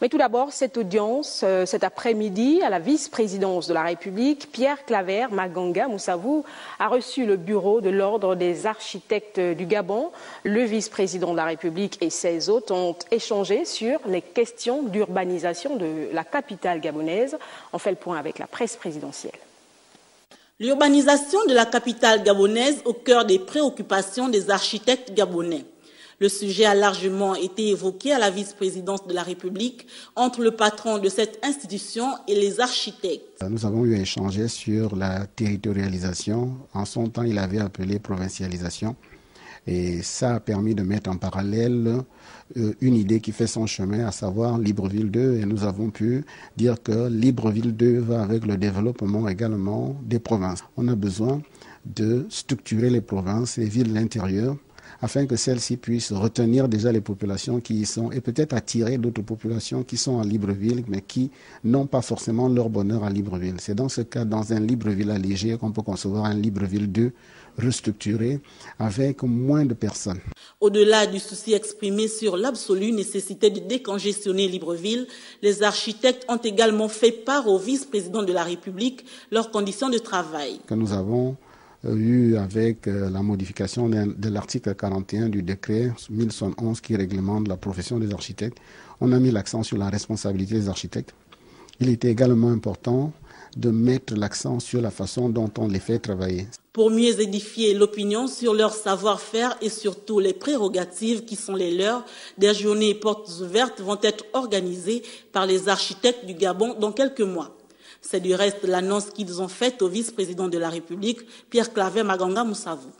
Mais tout d'abord, cette audience, cet après-midi, à la vice-présidence de la République, Pierre Claver Maganga Moussavou a reçu le bureau de l'Ordre des architectes du Gabon. Le vice-président de la République et ses hôtes ont échangé sur les questions d'urbanisation de la capitale gabonaise. On fait le point avec la presse présidentielle. L'urbanisation de la capitale gabonaise au cœur des préoccupations des architectes gabonais. Le sujet a largement été évoqué à la vice-présidence de la République entre le patron de cette institution et les architectes. Nous avons eu à échanger sur la territorialisation. En son temps, il avait appelé provincialisation. Et ça a permis de mettre en parallèle une idée qui fait son chemin, à savoir Libreville 2. Et nous avons pu dire que Libreville 2 va avec le développement également des provinces. On a besoin de structurer les provinces et villes de l'intérieur afin que celles-ci puissent retenir déjà les populations qui y sont et peut-être attirer d'autres populations qui sont à Libreville mais qui n'ont pas forcément leur bonheur à Libreville. C'est dans ce cas, dans un Libreville allégé, qu'on peut concevoir un Libreville 2 restructuré avec moins de personnes. Au-delà du souci exprimé sur l'absolue nécessité de décongestionner Libreville, les architectes ont également fait part au vice-président de la République leurs conditions de travail. Que nous avons eu avec la modification de l'article 41 du décret 1111 qui réglemente la profession des architectes, on a mis l'accent sur la responsabilité des architectes. Il était également important de mettre l'accent sur la façon dont on les fait travailler. Pour mieux édifier l'opinion sur leur savoir-faire et surtout les prérogatives qui sont les leurs, des journées portes ouvertes vont être organisées par les architectes du Gabon dans quelques mois. C'est du reste l'annonce qu'ils ont faite au vice-président de la République, Pierre Claver Maganga Moussavou.